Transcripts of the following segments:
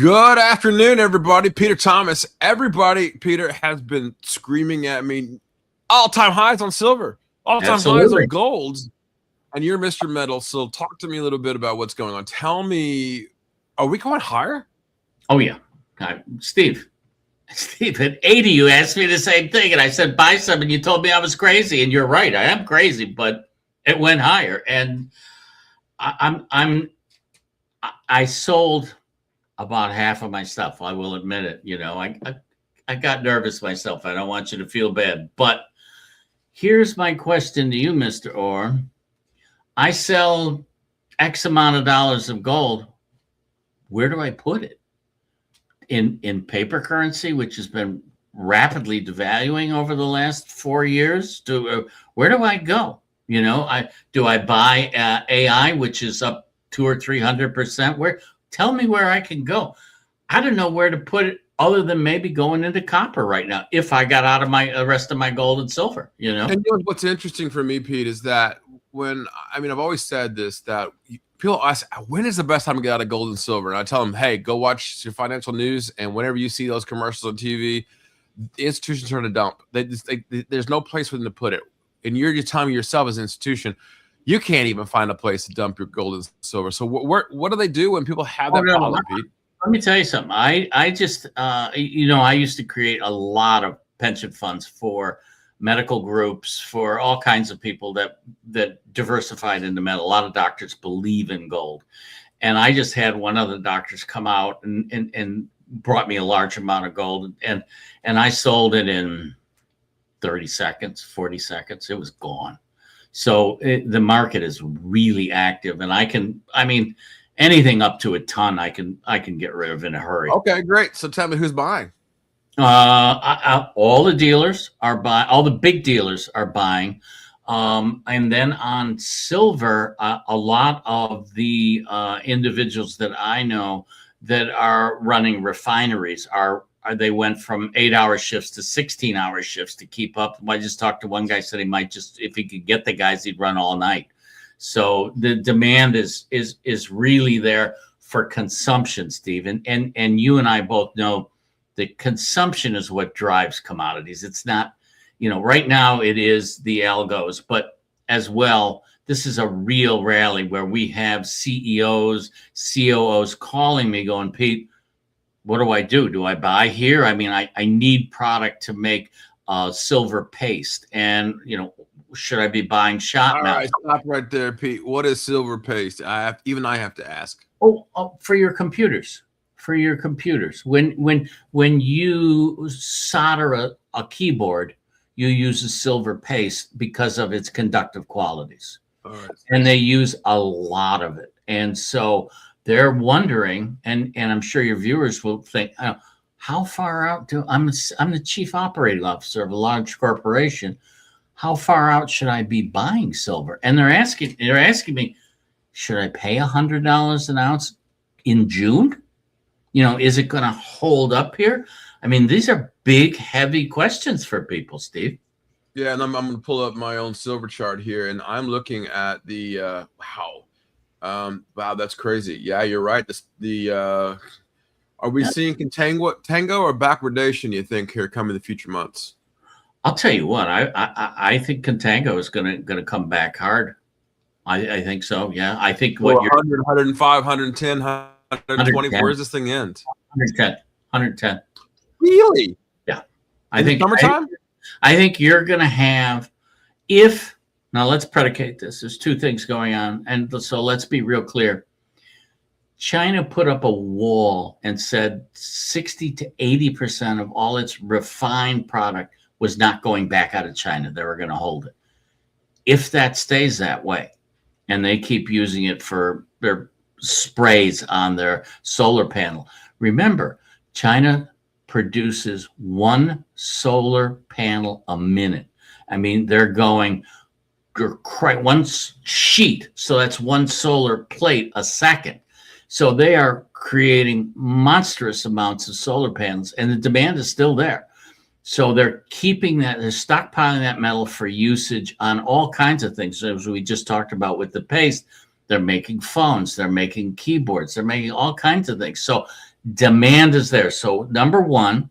Good afternoon, everybody. Peter Thomas. Everybody, Peter, has been screaming at me all-time highs on silver, all-time highs on gold, and you're Mr. Metal, so talk to me a little bit about what's going on. Tell me, are we going higher? Oh, yeah. Steve, at 80, you asked me the same thing, and I said buy some, and you told me I was crazy, and you're right. I am crazy, but it went higher, and I sold about half of my stuff. I will admit it. You know, I got nervous myself. I don't want you to feel bad. But here's my question to you, Mr. Orr. I sell X amount of dollars of gold. Where do I put it? In paper currency, which has been rapidly devaluing over the last 4 years? Where do I go? You know, do I buy AI, which is up 200 or 300%? Tell me where I can go. I don't know where to put it other than maybe going into copper right now if I got out of the rest of my gold and silver, you know? And what's interesting for me, Pete, is that I've always said this, that people ask, when is the best time to get out of gold and silver? And I tell them, hey, go watch your financial news. And whenever you see those commercials on TV, the institutions are to dump. There's no place for them to put it. And you're just telling yourself as an institution, you can't even find a place to dump your gold and silver. So what do they do when people have that problem, Pete? Let me tell you something. I just, I used to create a lot of pension funds for medical groups, for all kinds of people that diversified into metal. A lot of doctors believe in gold. And I just had one of the doctors come out and brought me a large amount of gold. And I sold it in 30 seconds, 40 seconds. It was gone. So the market is really active, and anything up to a ton, I can get rid of in a hurry. Okay, great. So tell me who's buying. All the dealers are buying. All the big dealers are buying, and then on silver, a lot of the individuals that I know that are running refineries they went from 8-hour shifts to 16-hour shifts to keep up. I just talked to one guy, said he might just, if he could get the guys, he'd run all night. So the demand is really there for consumption, Steve. And you and I both know that consumption is what drives commodities. It's not, right now it is the algos, but as well, this is a real rally where we have CEOs, COOs calling me going, Pete, what do I do? Do I buy here? I mean, I need product to make silver paste. And, should I be buying shot All metal? Right, stop right there, Pete. What is silver paste? I have to ask. Oh, for your computers. For your computers. When you solder a keyboard, you use a silver paste because of its conductive qualities. All right. And they use a lot of it. And so they're wondering, and I'm sure your viewers will think, how far out I'm the chief operating officer of a large corporation. How far out should I be buying silver? And they're asking me, should I pay $100 an ounce in June? Is it going to hold up here? I mean, these are big, heavy questions for people, Steve. Yeah, and I'm going to pull up my own silver chart here, and I'm looking at the wow, that's crazy. Yeah, you're right. Are we seeing tango or backwardation, you think, here coming in the future months? I'll tell you what, I think contango is gonna come back hard. I think so. Yeah, I think what 100, 105, 110, 120. Where does this thing end? 110. Really? Yeah. I think summertime. I think you're gonna have now let's predicate this. There's two things going on, and so let's be real clear. China put up a wall and said 60 to 80% of all its refined product was not going back out of China. They were going to hold it. If that stays that way, and they keep using it for their sprays on their solar panel, remember, China produces one solar panel a minute. I mean, they're going one sheet, so that's one solar plate a second. So they are creating monstrous amounts of solar panels, and the demand is still there. So they're keeping that, they're stockpiling that metal for usage on all kinds of things. As we just talked about with the paste, they're making phones, they're making keyboards, they're making all kinds of things. So Demand is there. So number one,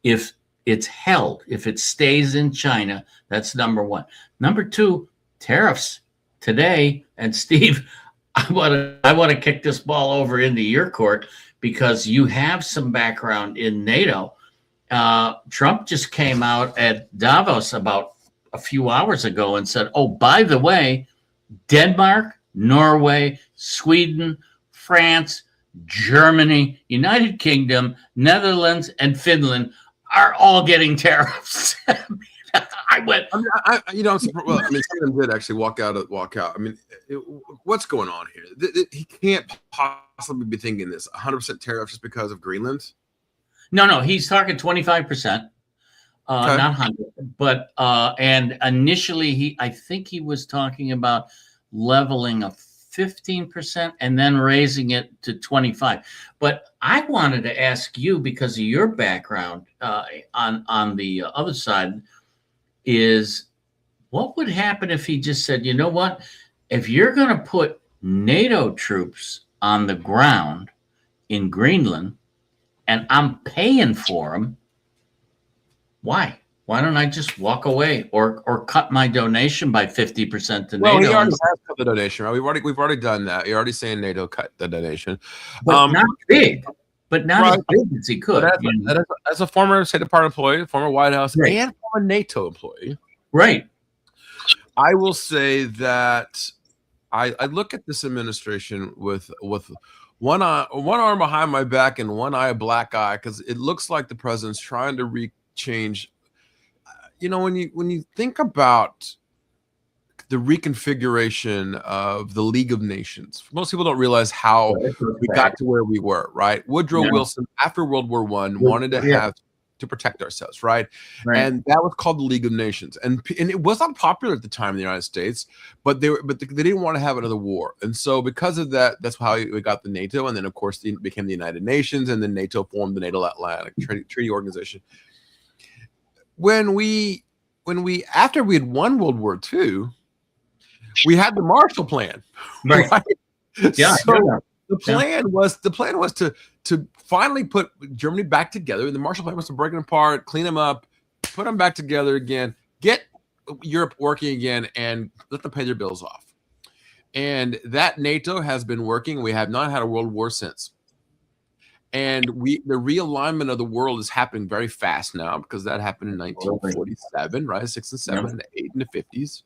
if it's held, if it stays in China, that's number one. Number two, tariffs today. And Steve, I want to kick this ball over into your court because you have some background in NATO. Trump just came out at Davos about a few hours ago and said, oh, by the way, Denmark, Norway, Sweden, France, Germany, United Kingdom, Netherlands, and Finland are all getting tariffs. I went. I mean, well, I mean, some of them did actually walk out. I mean, what's going on here? He can't possibly be thinking this 100% tariff just because of Greenland. No, he's talking 25%, not 100. But and initially, I think he was talking about leveling a 15% and then raising it to 25. But I wanted to ask you, because of your background on the other side, is what would happen if he just said, you know what, if you're going to put NATO troops on the ground in Greenland and I'm paying for them, why? Why don't I just walk away or cut my donation by 50% to NATO? Well, he already has cut the donation, right? We've already done that. You're already saying NATO cut the donation, but not big, but not as big as he could. As a former State Department employee, former White House, and former NATO employee, right? I will say that I look at this administration with one arm behind my back and one eye a black eye, because it looks like the president's trying to change. You know, when you think about the reconfiguration of the League of Nations, most people don't realize how we got to where we were, right? Woodrow Wilson, after World War I, wanted to have to protect ourselves, right? And that was called the League of Nations, and it was not popular at the time in the United States, but they didn't want to have another war, and so because of that, that's how we got the NATO, and then of course it became the United Nations, and then NATO formed the NATO Atlantic Treaty Organization. When we after we had won World War II, we had the Marshall Plan, right? Yeah. So the plan was to finally put Germany back together. The Marshall Plan was to break them apart, clean them up, put them back together again, get Europe working again, and let them pay their bills off. And that NATO has been working. We have not had a world war since. And the realignment of the world is happening very fast now, because that happened in 1947, right? 6 and 7 and 8 in the 50s.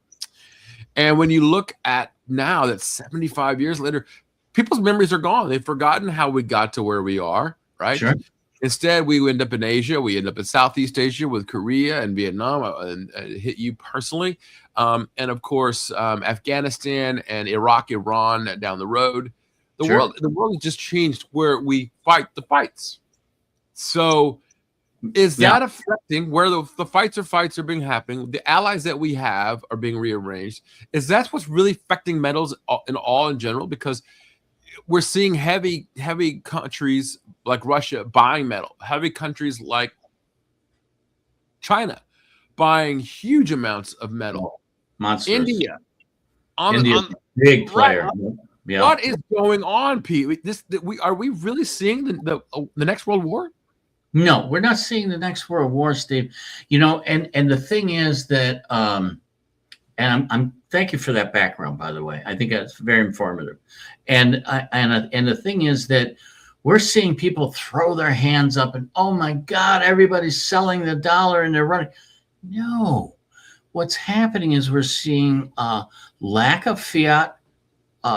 And when you look at now, that 75 years later, people's memories are gone. They've forgotten how we got to where we are, right? Sure. Instead, we end up in Asia. We end up in Southeast Asia with Korea and Vietnam, and hit you personally. And of course, Afghanistan and Iraq, Iran down the road. The world has just changed where we fight the fights. So is that affecting where the fights are being happening? The allies that we have are being rearranged. Is that what's really affecting metals in general? Because we're seeing heavy countries like Russia buying metal, heavy countries like China buying huge amounts of metal. Monsters. India, big player. Yeah. What is going on, Pete? Are we really seeing the next world war? No, we're not seeing the next world war, Steve. You know, and the thing is that, and I'm thank you for that background, by the way. I think that's very informative. And the thing is that we're seeing people throw their hands up and, oh my God, everybody's selling the dollar and they're running. No, what's happening is we're seeing a lack of fiat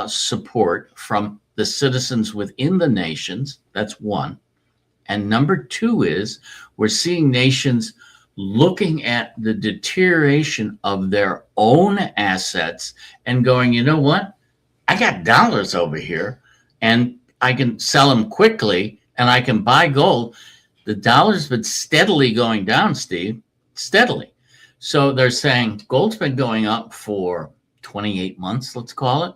support from the citizens within the nations. That's one. And number two is we're seeing nations looking at the deterioration of their own assets and going, you know what? I got dollars over here and I can sell them quickly and I can buy gold. The dollar's been steadily going down, Steve, steadily. So they're saying gold's been going up for 28 months, let's call it.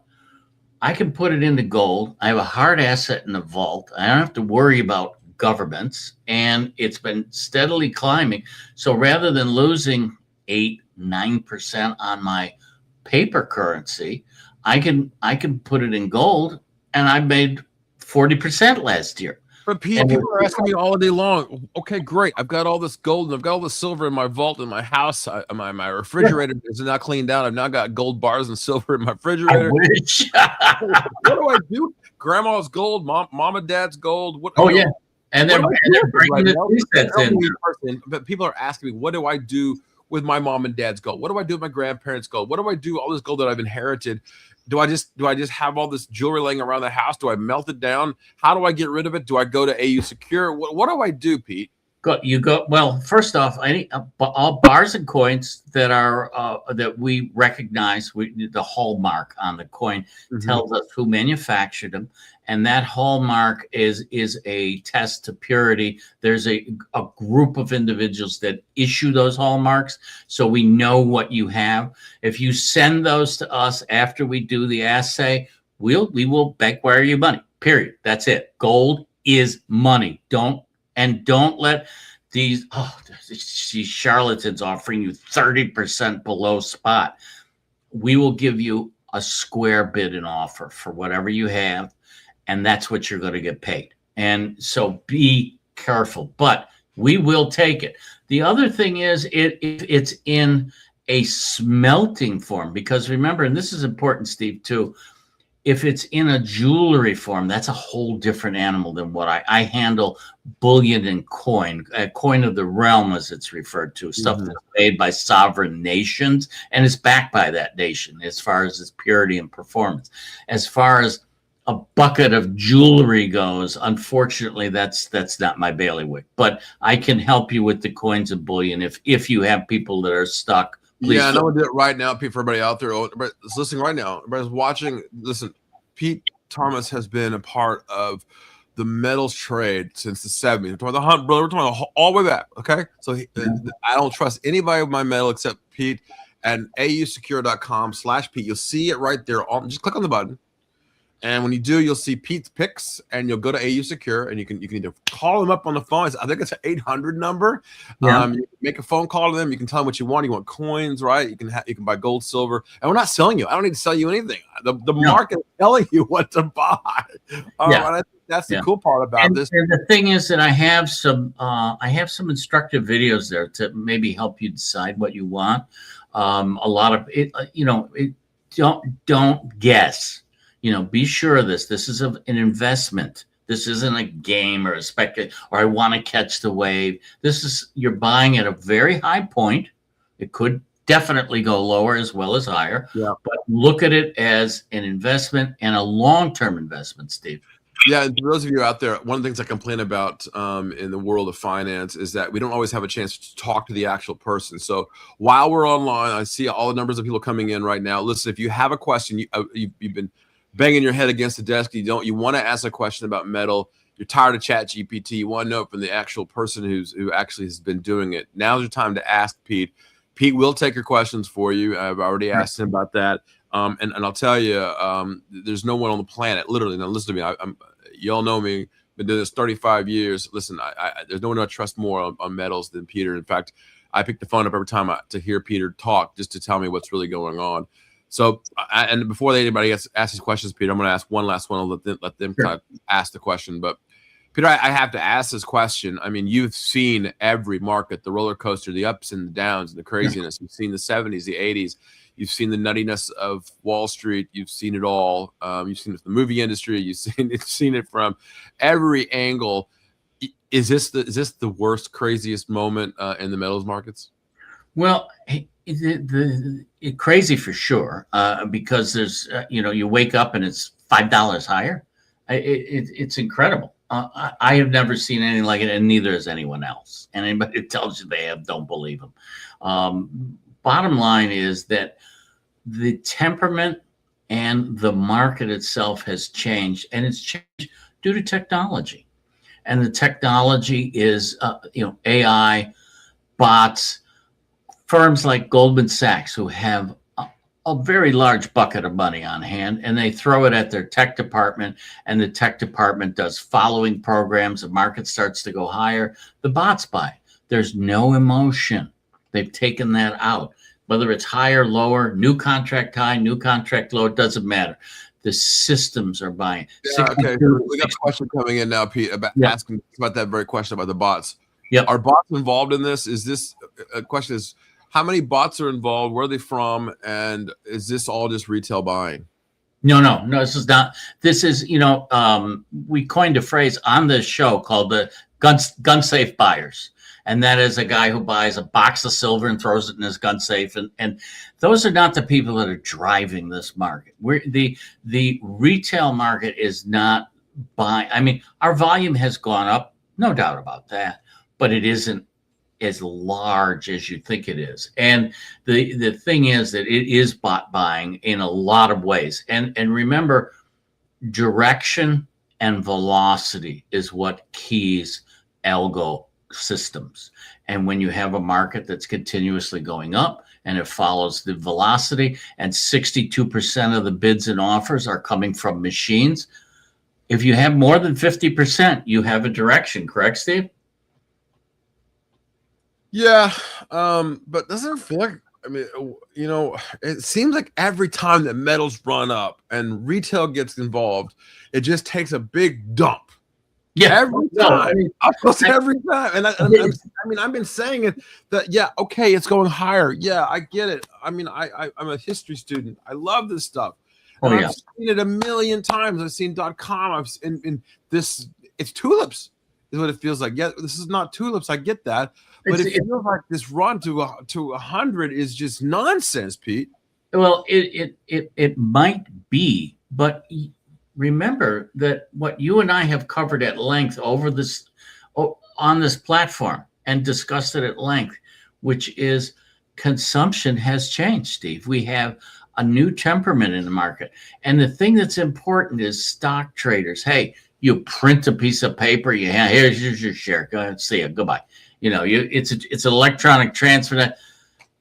I can put it into gold. I have a hard asset in the vault. I don't have to worry about governments, and it's been steadily climbing. So rather than losing 8-9% on my paper currency, I can put it in gold, and I made 40% last year. But Pete, And people are asking me all day long. Okay, great. I've got all this gold and I've got all this silver in my vault in my house. My refrigerator is not cleaned out. I've now got gold bars and silver in my I refrigerator. wish. What do I do? Grandma's gold, mom and dad's gold. What? Oh you know, yeah, and then what do I do with it bringing the now? two sets I don't in. need person, but people are asking me, what do I do with my mom and dad's gold? What do I do with my grandparents' gold? What do I do with all this gold that I've inherited? Do I just have all this jewelry laying around the house? Do I melt it down? How do I get rid of it? Do I go to AU Secure? What do I do, Pete? Well, first off, all bars and coins that are that we recognize, the hallmark on the coin tells us who manufactured them, and that hallmark is a test to purity. There's a group of individuals that issue those hallmarks, so we know what you have. If you send those to us after we do the assay, we will bank-wire you money. Period. That's it. Gold is money. Don't let these charlatans offering you 30% below spot. We will give you a square bid and offer for whatever you have, and that's what you're going to get paid. And so be careful, but we will take it. The other thing is if it's in a smelting form, because remember, and this is important, Steve, too, if it's in a jewelry form, that's a whole different animal than what I handle. Bullion and coin, coin of the realm, as it's referred to, stuff that's made by sovereign nations and is backed by that nation as far as its purity and performance. As far as a bucket of jewelry goes, unfortunately, that's not my bailiwick. But I can help you with the coins and bullion if you have people that are stuck. Please. Yeah, and I'm gonna do it right now, Pete, for everybody out there. Everybody's listening right now. Everybody's watching. Listen, Pete Thomas has been a part of the metals trade since the 70s. We're talking about the Hunt brother. We're talking all the way back. Okay, so I don't trust anybody with my metal except Pete. And AUSecure.com/Pete. You'll see it right there. Just click on the button. And when you do, you'll see Pete's picks, and you'll go to AU Secure, and you can either call them up on the phone. I think it's an 800 number. Yeah. You can make a phone call to them. You can tell them what you want. You want coins, right? You can buy gold, silver, and we're not selling you. I don't need to sell you anything. The market is telling you what to buy. And I think that's the cool part about this. And the thing is that I have some instructive videos there to maybe help you decide what you want. A lot of it, don't guess. Be sure of this. This is an investment. This isn't a game or a speculation, or I want to catch the wave. You're buying at a very high point. It could definitely go lower as well as higher. Yeah. But look at it as an investment and a long-term investment, Steve. Yeah, and for those of you out there, one of the things I complain about in the world of finance is that we don't always have a chance to talk to the actual person. So while we're online, I see all the numbers of people coming in right now. Listen, if you have a question, you've been banging your head against the desk, you want to ask a question about metal, you're tired of ChatGPT, you want to know from the actual person who actually has been doing it. Now's your time to ask Pete. Pete will take your questions for you. I've already asked him about that. And I'll tell you, there's no one on the planet, literally. Now listen to me. You all know me. Been doing this 35 years. Listen, there's no one I trust more on metals than Peter. In fact, I pick the phone up every time to hear Peter talk, just to tell me what's really going on. So, and before anybody asks these questions, Peter, I'm going to ask one last one. I'll let them kind of ask the question. But Peter, I have to ask this question. I mean, you've seen every market, the roller coaster, the ups and the downs, and the craziness. You've seen the 70s, the 80s. You've seen the nuttiness of Wall Street. You've seen it all. You've seen it from the movie industry. You've seen it from every angle. Is this the worst, craziest moment in the metals markets? Well, crazy for sure, because there's you wake up and it's $5 higher. It's incredible. I have never seen anything like it, and neither has anyone else. And anybody that tells you they have, don't believe them. Bottom line is that the temperament and the market itself has changed, and it's changed due to technology. And the technology is AI, bots, firms like Goldman Sachs, who have a very large bucket of money on hand, and they throw it at their tech department, and the tech department does following programs. The market starts to go higher. The bots buy. There's no emotion. They've taken that out. Whether it's higher, lower, new contract high, new contract low, it doesn't matter. The systems are buying. Yeah, okay. So we got a 62. question coming in now, Pete, about Yeah. asking about that very question about the bots. Yep. Are bots involved in this? Is this a question? Is how many bots are involved? Where are they from? And is this all just retail buying? No. This is not. This is, we coined a phrase on this show called the gun safe buyers. And that is a guy who buys a box of silver and throws it in his gun safe. And those are not the people that are driving this market. The retail market is not buying. I mean, our volume has gone up, no doubt about that, but it isn't as large as you think it is. And the thing is that it is bot buying in a lot of ways. And remember, direction and velocity is what keys algo systems. And when you have a market that's continuously going up and it follows the velocity, and 62% of the bids and offers are coming from machines, if you have more than 50%, you have a direction, correct, Steve? Yeah, but doesn't it feel like, I mean, it seems like every time that metals run up and retail gets involved, it just takes a big dump. Yeah, every time. Almost every time. And I've been saying it that, yeah, okay, it's going higher. Yeah, I get it. I mean, I'm a history student. I love this stuff. I've seen it a million times. I've seen .com. I've in this. It's tulips, is what it feels like. Yeah, this is not tulips. I get that, but it feels like this run to 100 is just nonsense, Pete. Well, it might be, but remember that what you and I have covered at length over this on this platform and discussed it at length, which is consumption has changed, Steve. We have a new temperament in the market. And the thing that's important is stock traders. Hey, you print a piece of paper, here's your share. Go ahead, see it. Goodbye. It's an electronic transfer.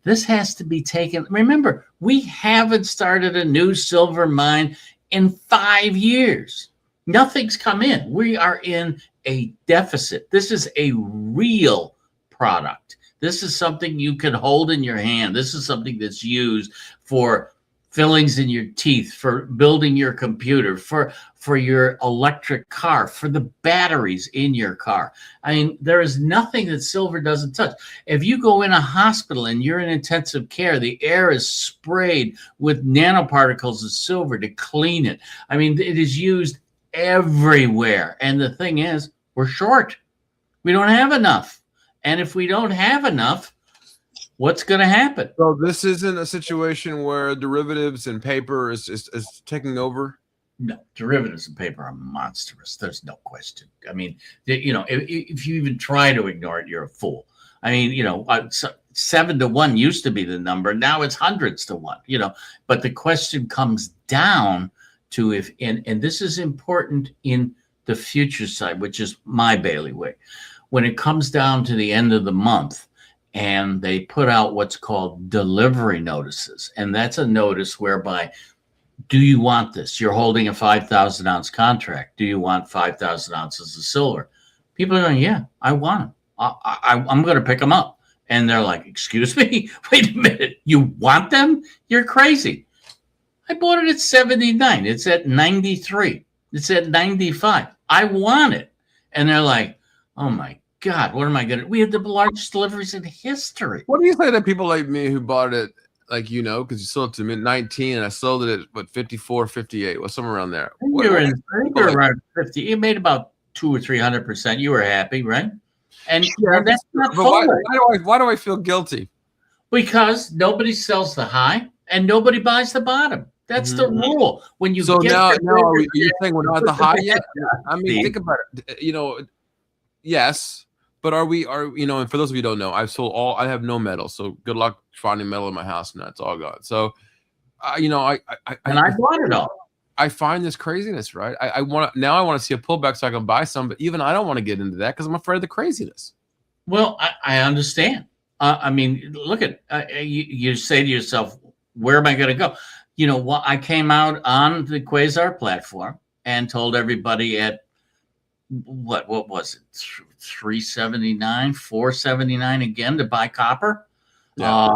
This has to be taken. Remember, we haven't started a new silver mine in 5 years. Nothing's come in. We are in a deficit. This is a real product. This is something you can hold in your hand. This is something that's used for fillings in your teeth, for building your computer, for your electric car, for the batteries in your car. I mean, there is nothing that silver doesn't touch. If you go in a hospital and you're in intensive care, the air is sprayed with nanoparticles of silver to clean it. I mean, it is used everywhere. And the thing is, we're short. We don't have enough. And if we don't have enough, what's going to happen? So this isn't a situation where derivatives and paper is taking over? No, derivatives and paper are monstrous. There's no question. I mean, if you even try to ignore it, you're a fool. I mean, 7 to 1 used to be the number. Now it's hundreds to 1, but the question comes down to and this is important in the future side, which is my bailiwick. When it comes down to the end of the month, and they put out what's called delivery notices. And that's a notice whereby, do you want this? You're holding a 5,000 ounce contract. Do you want 5,000 ounces of silver? People are going, yeah, I want them. I'm going to pick them up. And they're like, excuse me, wait a minute. You want them? You're crazy. I bought it at 79. It's at 93. It's at 95. I want it. And they're like, oh my God, what am I going to do? We had the largest deliveries in history. What do you say to people like me who bought it, because you sold it to me at 19 and I sold it at 54, 58, well, somewhere around there. You were around 50. You made about 200 or 300%. You were happy, right? And that's not why do I feel guilty? Because nobody sells the high and nobody buys the bottom. That's the rule. When you now are you saying we're not at the high yet? I mean, think about it. Yes. But and for those of you who don't know, I have no metal. So good luck finding metal in my house now. It's all gone. So, I bought it all. I find this craziness, right? I want to see a pullback so I can buy some, but even I don't want to get into that because I'm afraid of the craziness. Well, I understand. I mean, look at, you say to yourself, where am I going to go? I came out on the Quasar platform and told everybody at, what was it, 379, 479 again to buy copper. Yeah.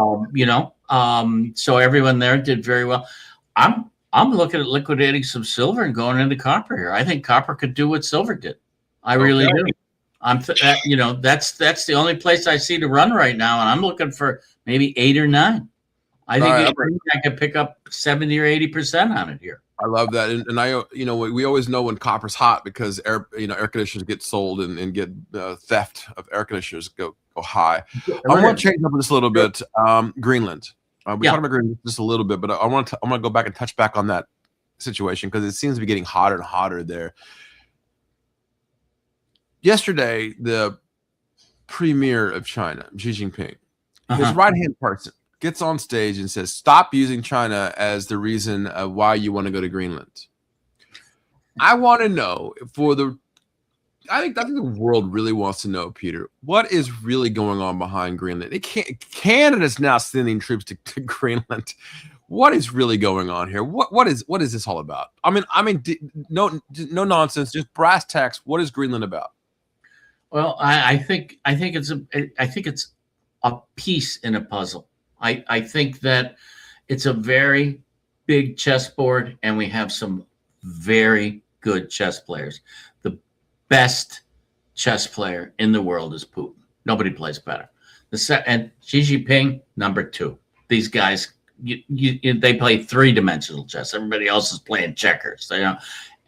So everyone there did very well. I'm I'm looking at liquidating some silver and going into copper here. I think copper could do what silver did. I really do. That's the only place I see to run right now, and I'm looking for maybe 8 or 9. I think I could pick up 70 or 80% on it here. I love that, and I, we always know when copper's hot because air conditioners get sold and get theft of air conditioners go high. I want to change up this a little bit. Greenland. We talked about Greenland just a little bit, but I want to go back and touch back on that situation because it seems to be getting hotter and hotter there. Yesterday, the premier of China, Xi Jinping, his right-hand person, gets on stage and says, stop using China as the reason why you want to go to Greenland. I want to know I think the world really wants to know, Peter, what is really going on behind Greenland? Canada's now sending troops to Greenland. What is really going on here? What is this all about? I mean, no nonsense, just brass tacks. What is Greenland about? Well, I think it's a piece in a puzzle. I think that it's a very big chessboard, and we have some very good chess players. The best chess player in the world is Putin. Nobody plays better. And Xi Jinping, number 2. These guys, they play 3-dimensional chess. Everybody else is playing checkers.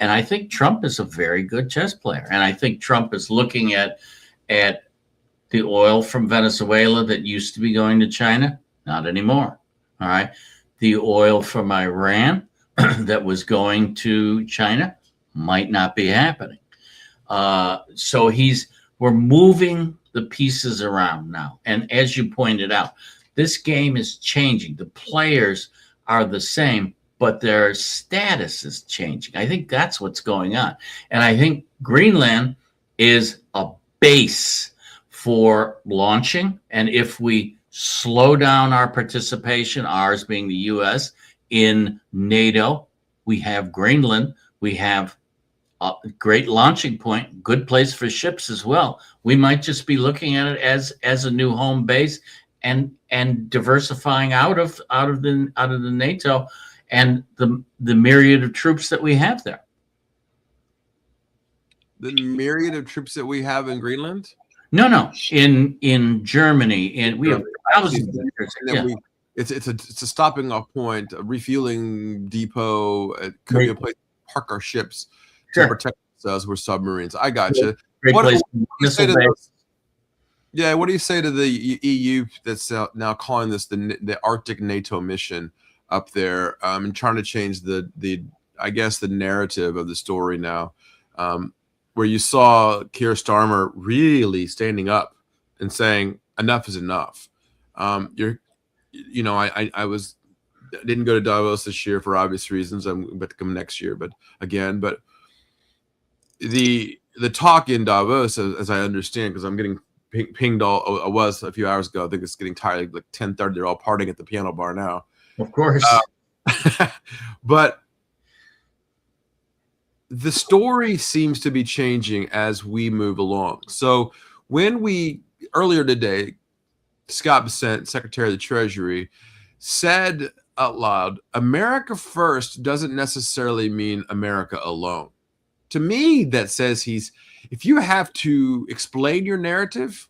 And I think Trump is a very good chess player. And I think Trump is looking at the oil from Venezuela that used to be going to China. Not anymore. All right. The oil from Iran that was going to China might not be happening. So we're moving the pieces around now. And as you pointed out, this game is changing. The players are the same, but their status is changing. I think that's what's going on. And I think Greenland is a base for launching. And if we slow down our participation, ours being the U.S., in NATO, we have Greenland, we have a great launching point, good place for ships as well. We might just be looking at it as a new home base and diversifying out of the NATO and the myriad of troops that we have there. The myriad of troops that we have in Greenland? No, in Germany, and we have thousands of years. It's a stopping off point, a refueling depot. It could be a place to park our ships to protect ourselves. We're submarines. I got you. What do you say to the EU that's now calling this the Arctic NATO mission up there, and trying to change the narrative of the story now, where you saw Keir Starmer really standing up and saying enough is enough. I didn't go to Davos this year for obvious reasons. I'm about to come next year, but the talk in Davos, as I understand, because I'm getting pinged I was a few hours ago. I think it's getting tired. Like 10:30, they're all partying at the piano bar now. Of course. But the story seems to be changing as we move along. So earlier today, Scott Bessent, Secretary of the Treasury, said out loud, America first doesn't necessarily mean America alone. To me, that says if you have to explain your narrative,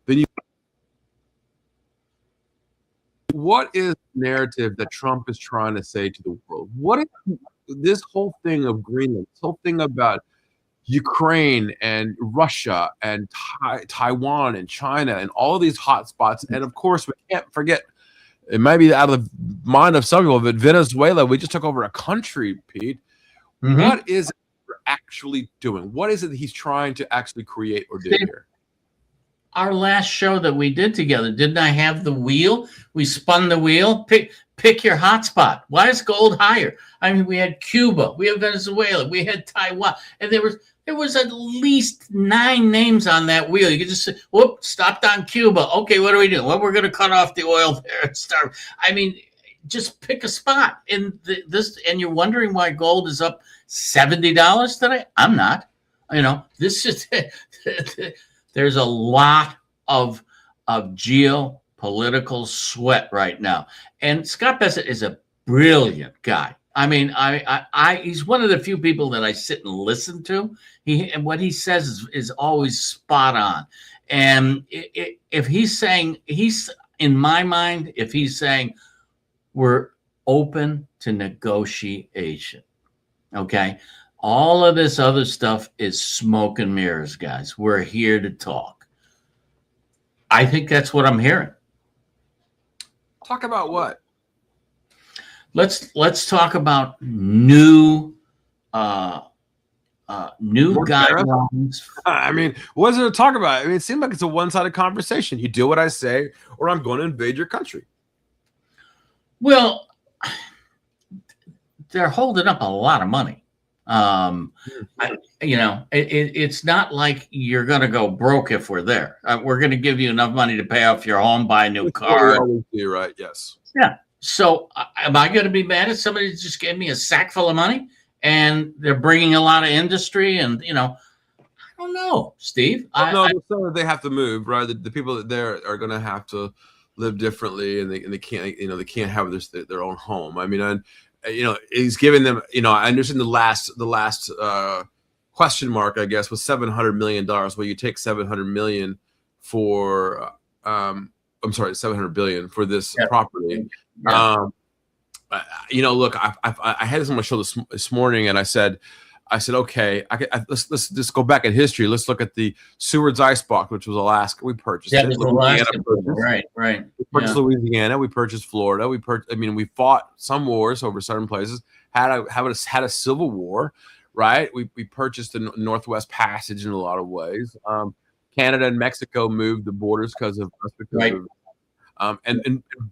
then what is the narrative that Trump is trying to say to the world? What is this whole thing of Greenland, this whole thing about Ukraine and Russia and Taiwan and China and all of these hot spots? And of course, we can't forget, it might be out of the mind of some people, but Venezuela, we just took over a country, Pete. Mm-hmm. What is it we're actually doing? What is it that he's trying to actually create or do here? Our last show that we did together, didn't I have the wheel? We spun the wheel. Pick your hotspot. Why is gold higher? I mean, we had Cuba, we had Venezuela, we had Taiwan, and there was at least 9 names on that wheel. You could just say, whoop, stopped on Cuba. Okay, what are we doing? Well, we're going to cut off the oil there and start. I mean, just pick a spot in this, and you're wondering why gold is up $70 today. I'm not. This is there's a lot of geopolitical sweat right now, and Scott Bessent is a brilliant guy. I mean, he's one of the few people that I sit and listen to. And what he says is always spot on. And if he's saying, in my mind, if he's saying we're open to negotiation, okay, all of this other stuff is smoke and mirrors, guys. We're here to talk. I think that's what I'm hearing. Talk about what? Let's talk about new guidelines. I mean, what is there to talk about? I mean, it seems like it's a one-sided conversation. You do what I say, or I'm going to invade your country. Well, they're holding up a lot of money. It's not like you're going to go broke if we're there. We're going to give you enough money to pay off your home, buy a new car. You're right. Yes. Yeah. So am I going to be mad if somebody just gave me a sack full of money and they're bringing a lot of industry and, I don't know, Steve. They have to move, right? The people that there are going to have to live differently, and they can't, they can't have their own home. I mean, he's giving them, I understand the last question mark, I guess, was $700 million. Well, you take 700 million for, $700 billion for this property. Yeah. Look, I had this on my show this morning, and I said, okay, let's just go back in history. Let's look at the Seward's Ice Box, which was Alaska. We purchased it. Right. We purchased Louisiana. We purchased Florida. We fought some wars over certain places. Had a civil war, right? We purchased the Northwest Passage in a lot of ways. Canada and Mexico moved the borders because of us.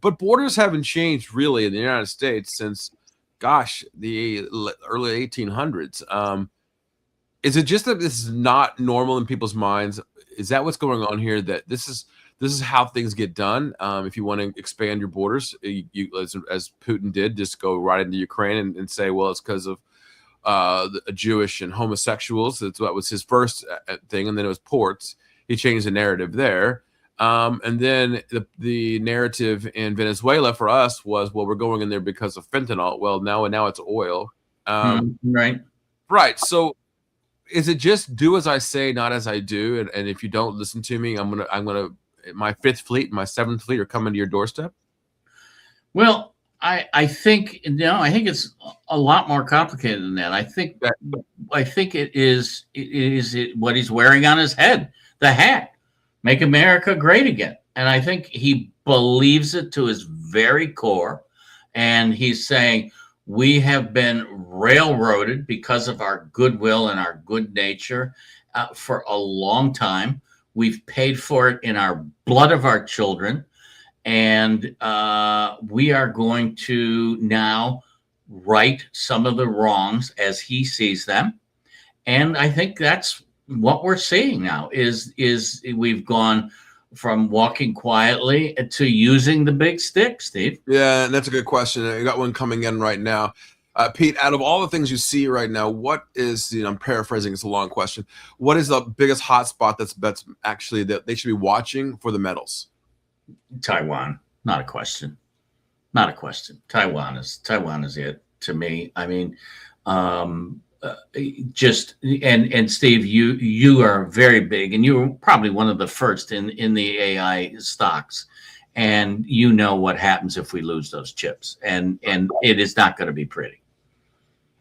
But borders haven't changed really in the United States since, the early 1800s. Is it just that this is not normal in people's minds? Is that what's going on here? That this is how things get done? If you want to expand your borders, you as Putin did, just go right into Ukraine and say, well, it's because of Jewish and homosexuals. That was his first thing, and then it was ports. He changed the narrative there. And then the narrative in Venezuela for us was, well, we're going in there because of fentanyl. Well, now it's oil. Right. So is it just do as I say, not as I do? And if you don't listen to me, I'm gonna my fifth fleet, my seventh fleet are coming to your doorstep. Well, I think it's a lot more complicated than that. I think it is what he's wearing on his head, the hat. Make America great again. And I think he believes it to his very core. And he's saying, we have been railroaded because of our goodwill and our good nature for a long time. We've paid for it in our blood of our children. And we are going to now right some of the wrongs as he sees them. And I think that's what we're seeing now is we've gone from walking quietly to using the big stick, Steve. Yeah, and that's a good question. I got one coming in right now. Pete, out of all the things you see right now, what is, I'm paraphrasing, it's a long question. What is the biggest hotspot that's actually that they should be watching for the metals? Taiwan, not a question. Not a question. Taiwan is it to me. I mean, and Steve, you are very big, and you were probably one of the first in the AI stocks, and you know what happens if we lose those chips, and it is not going to be pretty.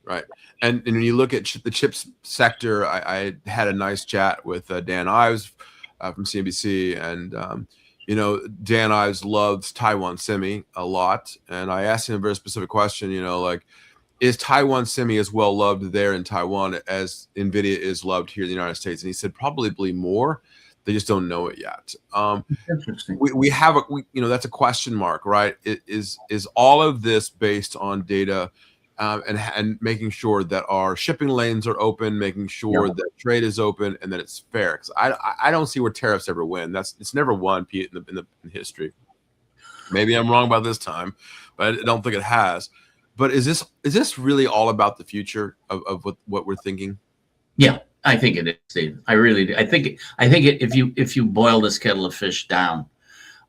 Right, and when you look at the chips sector, I had a nice chat with Dan Ives from CNBC, and Dan Ives loves Taiwan Semi a lot, and I asked him a very specific question. Is Taiwan Semi as well loved there in Taiwan as NVIDIA is loved here in the United States? And he said probably more. They just don't know it yet. Interesting. We have that's a question mark, right? Is all of this based on data and making sure that our shipping lanes are open, making sure that trade is open, and that it's fair? Because I don't see where tariffs ever win. It's never won, Pete, in history. Maybe I'm wrong about this time, but I don't think it has. But is this really all about the future of what we're thinking? Yeah, I think it is, Steve. I really do. I think if you boil this kettle of fish down,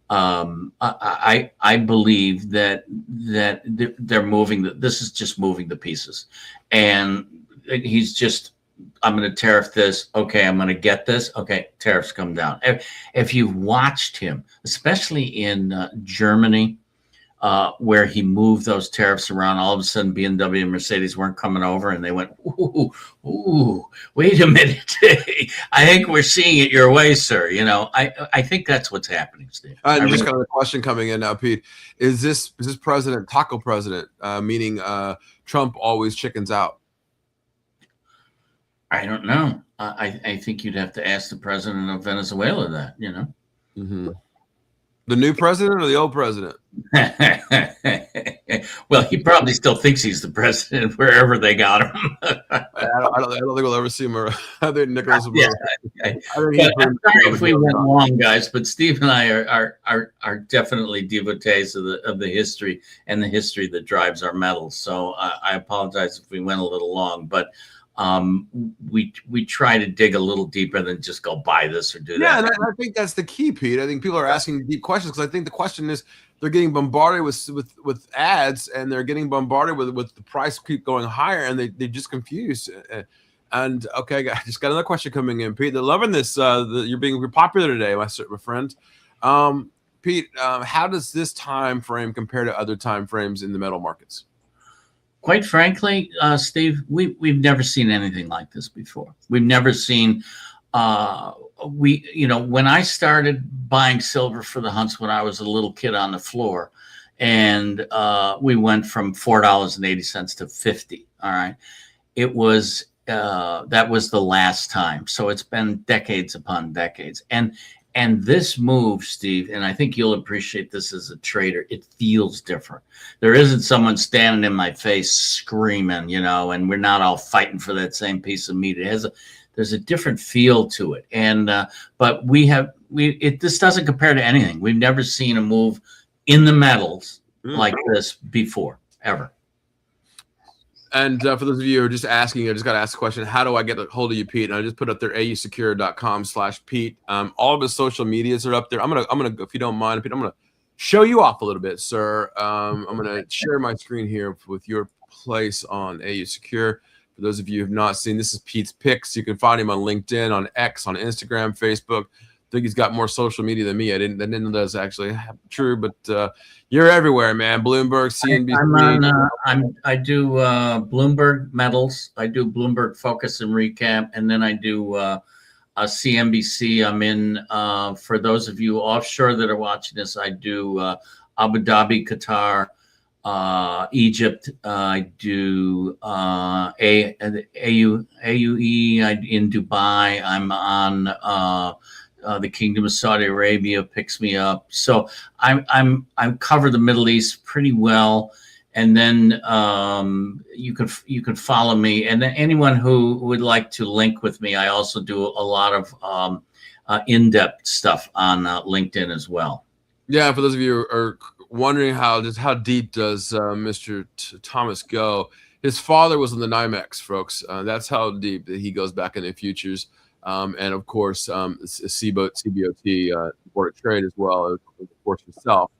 I believe that they're moving. This is just moving the pieces, and he's just, I'm going to tariff this. Okay, I'm going to get this. Okay, tariffs come down. If you've watched him, especially in Germany, where he moved those tariffs around, all of a sudden BMW and Mercedes weren't coming over, and they went, ooh, wait a minute. I think we're seeing it your way, sir. I think that's what's happening, Steve. Just got another question coming in now, Pete. Is this president taco president, meaning Trump always chickens out? I don't know. I think you'd have to ask the president of Venezuela that, Mm-hmm. The new president or the old president? Well, he probably still thinks he's the president wherever they got him. I don't think we'll ever see him. I think Nicholas will. Yeah, I'm sorry if we went long, guys, but Steve and I are definitely devotees of the history and the history that drives our metals. So I apologize if we went a little long, but we try to dig a little deeper than just go buy this or do that. Yeah, and I think that's the key, Pete. I think people are asking deep questions because I think the question is they're getting bombarded with ads, and they're getting bombarded with the price keep going higher, and they just confused. And okay, I just got another question coming in, Pete. They're loving this. You're being popular today, my friend. Pete, how does this time frame compare to other time frames in the metal markets? Quite frankly, Steve, we've never seen anything like this before. We've never seen. When I started buying silver for the hunts when I was a little kid on the floor, and we went from $4.80 to $50. All right, it was that was the last time. So it's been decades upon decades, and this move, Steve, and I think you'll appreciate this as a trader, it feels different. There isn't someone standing in my face screaming, and we're not all fighting for that same piece of meat. There's a different feel to it. And but this doesn't compare to anything. We've never seen a move in the metals like this before, ever. And for those of you who are just asking, I just got to ask the question, how do I get a hold of you, Pete? And I just put up there, ausecure.com/Pete. All of his social medias are up there. I'm gonna, if you don't mind, Pete, I'm gonna show you off a little bit, sir. I'm gonna share my screen here with your place on AU Secure. For those of you who have not seen, this is Pete's Picks. You can find him on LinkedIn, on X, on Instagram, Facebook. I think he's got more social media than me. I didn't know that's actually true, but you're everywhere, man. Bloomberg, CNBC. I do Bloomberg Metals. I do Bloomberg Focus and Recap, and then I do CNBC. I'm in, for those of you offshore that are watching this, I do Abu Dhabi, Qatar, Egypt. I do AUE in Dubai. I'm on the Kingdom of Saudi Arabia picks me up. So I'm cover the Middle East pretty well. And then you can follow me. And then anyone who would like to link with me, I also do a lot of in-depth stuff on LinkedIn as well. Yeah, for those of you who are wondering how deep does Mr. Thomas go, his father was in the NYMEX, folks. That's how deep he goes back in the futures. And of course, CBOT, Board of Trade as well, of course, himself.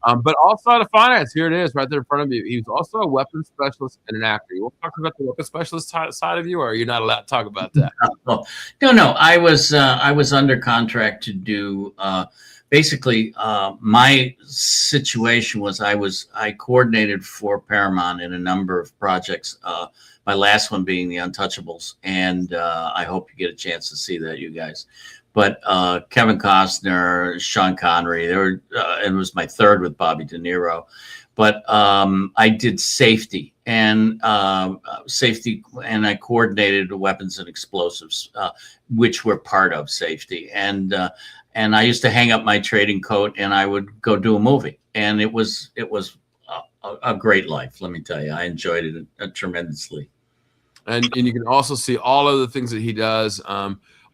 But also out of finance, here it is, right there in front of you. He was also a weapons specialist and an actor. You want to talk about the weapons specialist side of you, or are you not allowed to talk about that? No. I was under contract to do. Basically, my situation was I coordinated for Paramount in a number of projects. My last one being The Untouchables, and I hope you get a chance to see that, you guys. But Kevin Costner, Sean Connery, it was my third with Bobby De Niro. But I did safety and I coordinated weapons and explosives, which were part of safety. And I used to hang up my trading coat and I would go do a movie, and it was a great life. Let me tell you, I enjoyed it tremendously. And you can also see all of the things that he does,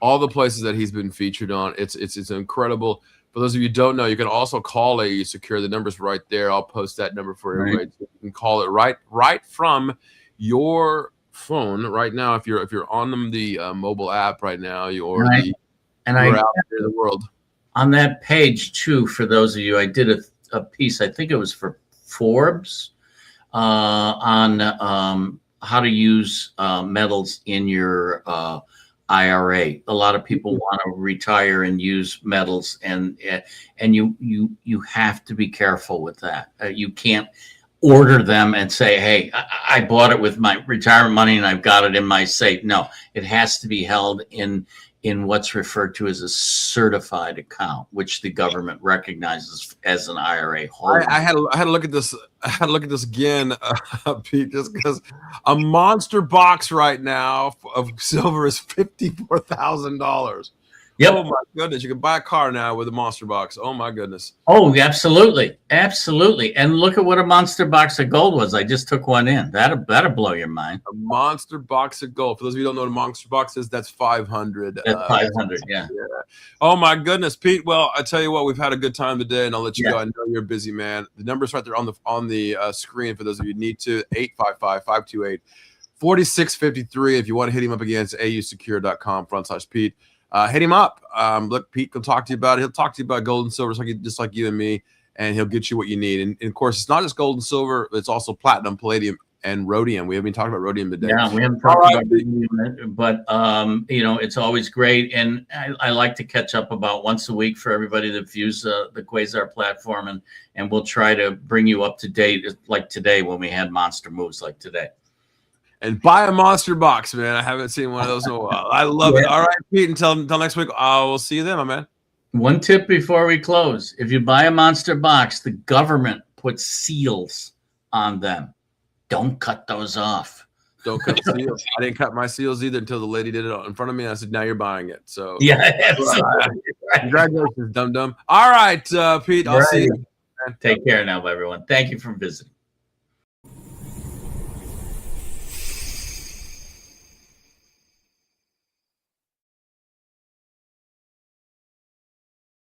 all the places that he's been featured on. It's incredible. For those of you who don't know, you can also call AU Secure. The number's right there. I'll post that number for everybody. Right. So you can call it right from your phone right now. If you're on the mobile app right now, you're out there in the world. on that page too, for those of you, I did a piece, I think it was for Forbes, on how to use metals in your IRA. A lot of people want to retire and use metals, and you have to be careful with that. You can't order them and say, hey, I bought it with my retirement money and I've got it in my safe. No, it has to be held in what's referred to as a certified account, which the government recognizes as an IRA holder. I had to look at this. I had to look at this again, Pete, just because a monster box right now of silver is $54,000. Yep. Oh my goodness! You can buy a car now with a monster box. Oh my goodness! Oh, absolutely, absolutely. And look at what a monster box of gold was. I just took one in. That'll blow your mind. A monster box of gold. For those of you who don't know what a monster box is, that's 500. That's 500. Yeah. Oh my goodness, Pete. Well, I tell you what, we've had a good time today, and I'll let you Yeah. go. I know you're a busy man. The number's right there on the screen for those of you who need to. 855-528-4653. If you want to hit him up again, it's ausecure.com/Pete. Hit him up. Look, Pete will talk to you about it. He'll talk to you about gold and silver, just like you and me, and he'll get you what you need. And of course, it's not just gold and silver; it's also platinum, palladium, and rhodium. We haven't been talking about rhodium today. Yeah, we haven't talked about it, but it's always great, and I like to catch up about once a week for everybody that views the Quasar platform, and we'll try to bring you up to date, like today when we had monster moves like today. And buy a monster box, man. I haven't seen one of those in a while. I love it. All right, Pete. Until next week, I will see you then, my man. One tip before we close: if you buy a monster box, the government puts seals on them. Don't cut those off. Don't cut seals. I didn't cut my seals either until the lady did it in front of me. And I said, "Now you're buying it." So yeah, absolutely. Congratulations, dum dum. All right, Pete. I'll see you. Take care now, everyone. Thank you for visiting.